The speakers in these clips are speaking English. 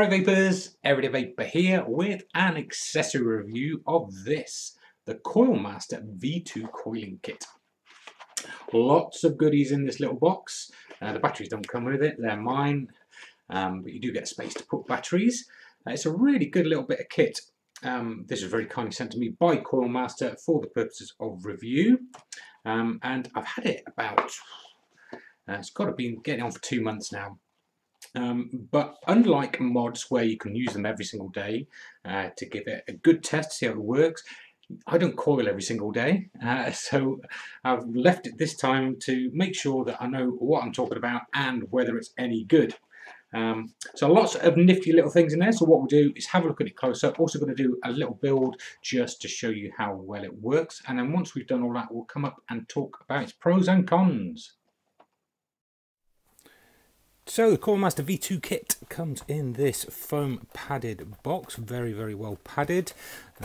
G'day Vapers, Everyday Vaper here with an accessory review of this, the Coil Master V2 coiling kit. Lots of goodies in this little box. The batteries don't come with it, they're mine, but you do get space to put batteries. It's a really good little bit of kit. This was very kindly sent to me by Coil Master for the purposes of review, and I've had it about, it's got to be getting on for 2 months now. But unlike mods where you can use them every single day to give it a good test, see how it works, I don't coil every single day, so I've left it this time to make sure that I know what I'm talking about and whether it's any good. So lots of nifty little things in there, so what we'll do is have a look at it close up. Also going to do a little build just to show you how well it works, and then once we've done all that, we'll come up and talk about its pros and cons. So the Coil Master V2 kit comes in this foam padded box, very well padded.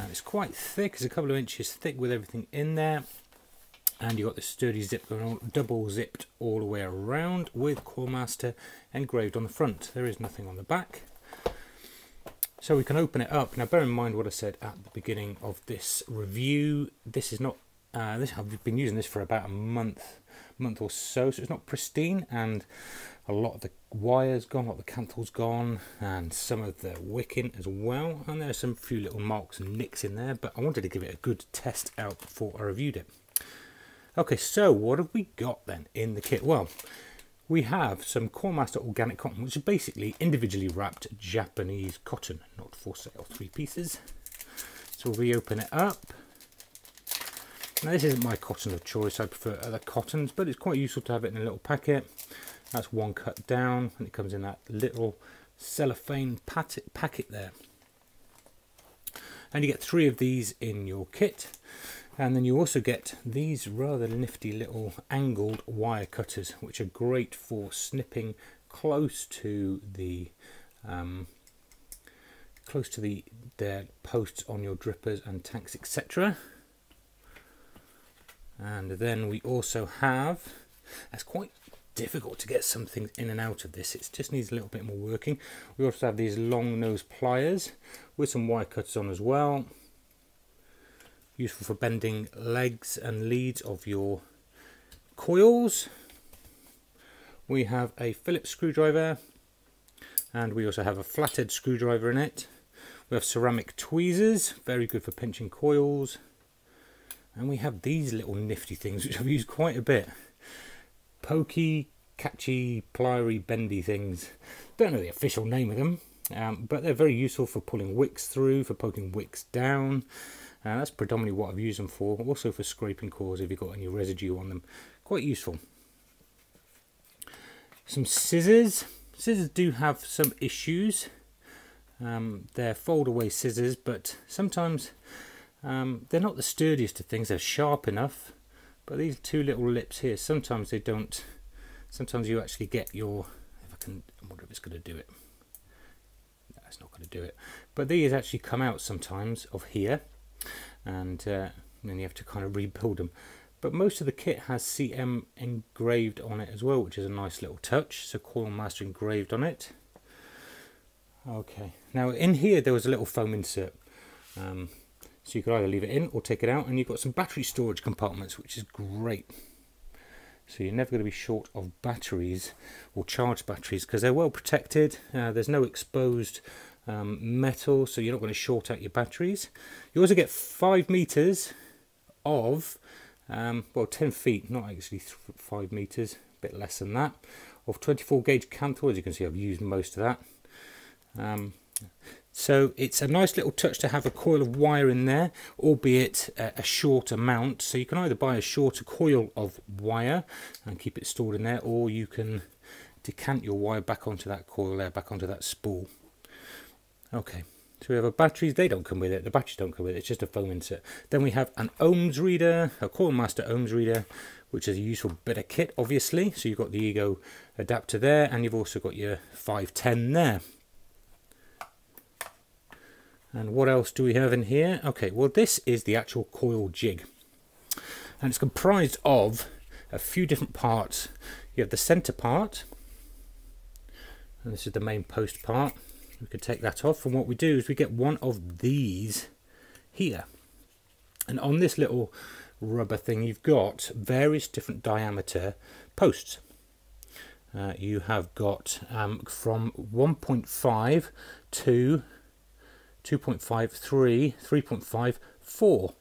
It's quite thick, it's a couple of inches thick with everything in there, and you've got the sturdy zip going on, double zipped all the way around with Coil Master engraved on the front. There is nothing on the back, so we can open it up. Now bear in mind what I said at the beginning of this review. This is not I've been using this for about a month or so, so it's not pristine, and a lot of the wires gone, a lot of the cantle's gone, and some of the wicking as well, and there's some few little marks and nicks in there, but I wanted to give it a good test out before I reviewed it. Okay, so what have we got then in the kit? Well, we have some Coil Master organic cotton, which is basically individually wrapped Japanese cotton, not for sale, 3 pieces. So we open it up. Now this isn't my cotton of choice, I prefer other cottons, but it's quite useful to have it in a little packet. That's one cut down, and it comes in that little cellophane packet there. And you get 3 of these in your kit, and then you also get these rather nifty little angled wire cutters, which are great for snipping close to the posts on your drippers and tanks, etc. And then we also have, that's quite difficult to get some things in and out of this, it just needs a little bit more working. We also have these long nose pliers with some wire cutters on as well, useful for bending legs and leads of your coils. We have a Phillips screwdriver, and we also have a flathead screwdriver in it. We have ceramic tweezers, very good for pinching coils. And we have these little nifty things which I've used quite a bit. Pokey, catchy, plier-y, bendy things. Don't know the official name of them, but they're very useful for pulling wicks through, for poking wicks down. That's predominantly what I've used them for. Also for scraping coils if you've got any residue on them. Quite useful. Some scissors. Scissors do have some issues. They're fold-away scissors, but sometimes they're not the sturdiest of things. They're sharp enough, but these 2 little lips here, sometimes they don't. Sometimes you actually get your, if I can, I wonder if it's going to do it. No, it's not going to do it. But these actually come out sometimes of here, and then you have to kind of rebuild them. But most of the kit has CM engraved on it as well, which is a nice little touch. So Coil Master engraved on it. Okay, now in here there was a little foam insert. So you could either leave it in or take it out, and you've got some battery storage compartments, which is great. So you're never going to be short of batteries or charged batteries because they're well protected. There's no exposed metal, so you're not going to short out your batteries. You also get 5 meters of, well, 10 feet, not actually 5 meters, a bit less than that, of 24 gauge cantle. As you can see, I've used most of that. So it's a nice little touch to have a coil of wire in there, albeit a short amount. So you can either buy a shorter coil of wire and keep it stored in there, or you can decant your wire back onto that coil there, back onto that spool. Okay, so we have our batteries. They don't come with it. The batteries don't come with it. It's just a foam insert. Then we have an ohms reader, a Coil Master ohms reader, which is a useful bit of kit, obviously. So you've got the Ego adapter there, and you've also got your 510 there. And what else do we have in here? Okay, well this is the actual coil jig. And it's comprised of a few different parts. You have the center part, and this is the main post part. We could take that off, and what we do is we get one of these here, and on this little rubber thing you've got various different diameter posts. You have got from 1.5 to 2.5, 3, 3.5, 4.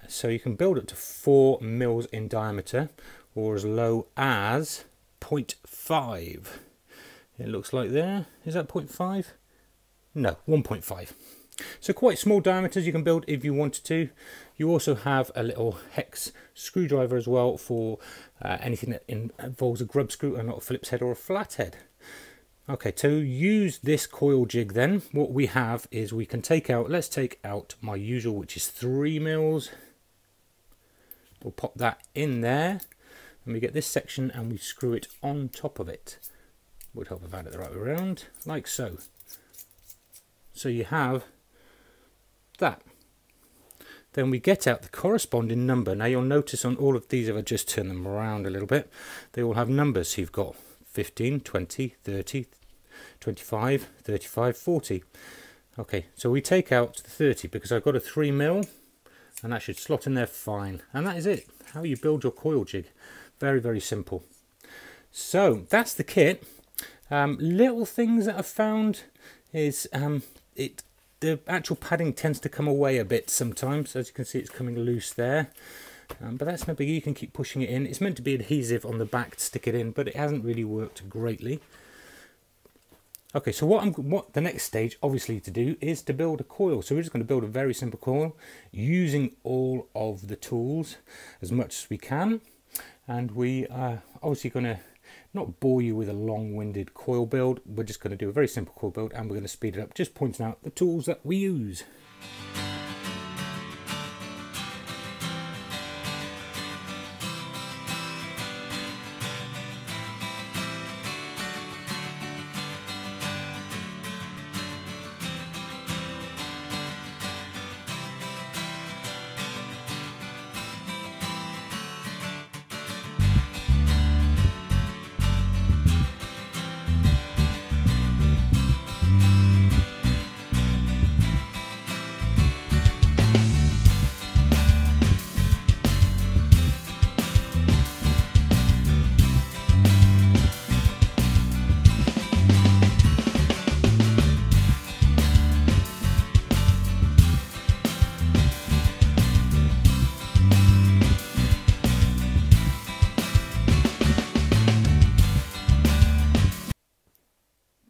So you can build up to 4 mils in diameter, or as low as 0.5. It looks like there. Is that 0.5? No, 1.5. So quite small diameters you can build if you wanted to. You also have a little hex screwdriver as well for anything that involves a grub screw and not a Phillips head or a flathead. Okay, to use this coil jig then, what we have is we can take out, let's take out my usual, which is 3 mils. We'll pop that in there, and we get this section and we screw it on top of it. Would help if I had it the right way around, like so. So you have that. Then we get out the corresponding number. Now you'll notice on all of these, if I just turn them around a little bit, they all have numbers. So you've got 15, 20, 30, 25, 35, 40. Okay, so we take out the 30 because I've got a 3 mil, and that should slot in there fine. And that is it. How you build your coil jig. Very, very simple. So that's the kit. Little things that I've found is the actual padding tends to come away a bit sometimes. As you can see, it's coming loose there. But that's no biggie, you can keep pushing it in. It's meant to be adhesive on the back to stick it in, but it hasn't really worked greatly. Okay, so what the next stage obviously to do is to build a coil. So we're just going to build a very simple coil using all of the tools as much as we can. And we are obviously going to not bore you with a long-winded coil build. We're just going to do a very simple coil build, and we're going to speed it up, just pointing out the tools that we use.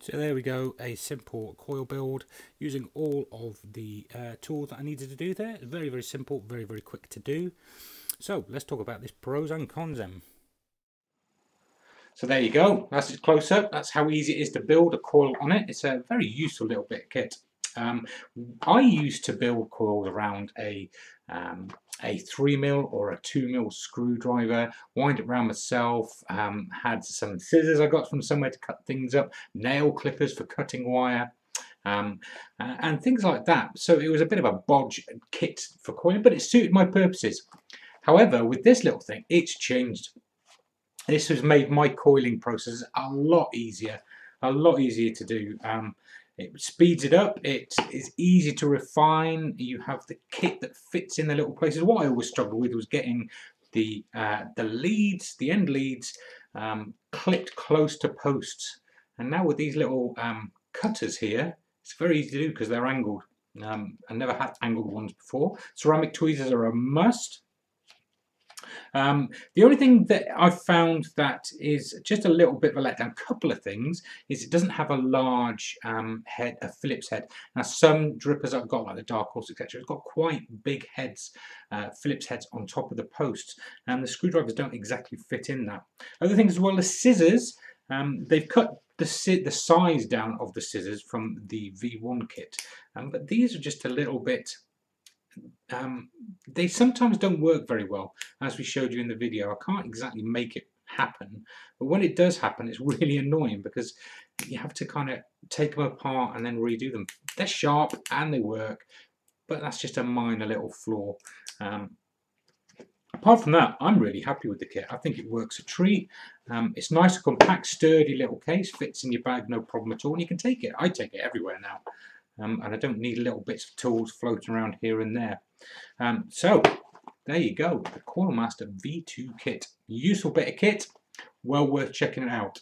So there we go, a simple coil build using all of the tools that I needed to do there. Very, very simple, very, very quick to do. So let's talk about this pros and cons then. So there you go, that's it close up. That's how easy it is to build a coil on it. It's a very useful little bit of kit. I used to build coils around a 3 mil or a 2 mil screwdriver, wind it around myself, had some scissors I got from somewhere to cut things up, nail clippers for cutting wire, and things like that. So it was a bit of a bodge kit for coiling, but it suited my purposes. However, with this little thing, it's changed. This has made my coiling process a lot easier to do. It speeds it up, it is easy to refine, you have the kit that fits in the little places. What I always struggled with was getting the leads, the end leads, clipped close to posts. And now with these little cutters here, it's very easy to do because they're angled. I never had angled ones before. Ceramic tweezers are a must. The only thing that I've found that is just a little bit of a letdown, couple of things, is it doesn't have a large head, a Phillips head. Now some drippers I've got, like the Dark Horse, etc., it's got quite big heads, Phillips heads on top of the posts, and the screwdrivers don't exactly fit in that. Other things as well, the scissors, they've cut the size down of the scissors from the V1 kit, but these are just a little bit, they sometimes don't work very well, as we showed you in the video. I can't exactly make it happen, but when it does happen, it's really annoying because you have to kind of take them apart and then redo them. They're sharp and they work, but that's just a minor little flaw. apart from that, I'm really happy with the kit. I think it works a treat. It's nice, compact, sturdy little case, fits in your bag, no problem at all. And you can take it. I take it everywhere now. And I don't need little bits of tools floating around here and there. So there you go, the Coil Master V2 kit. Useful bit of kit, well worth checking it out.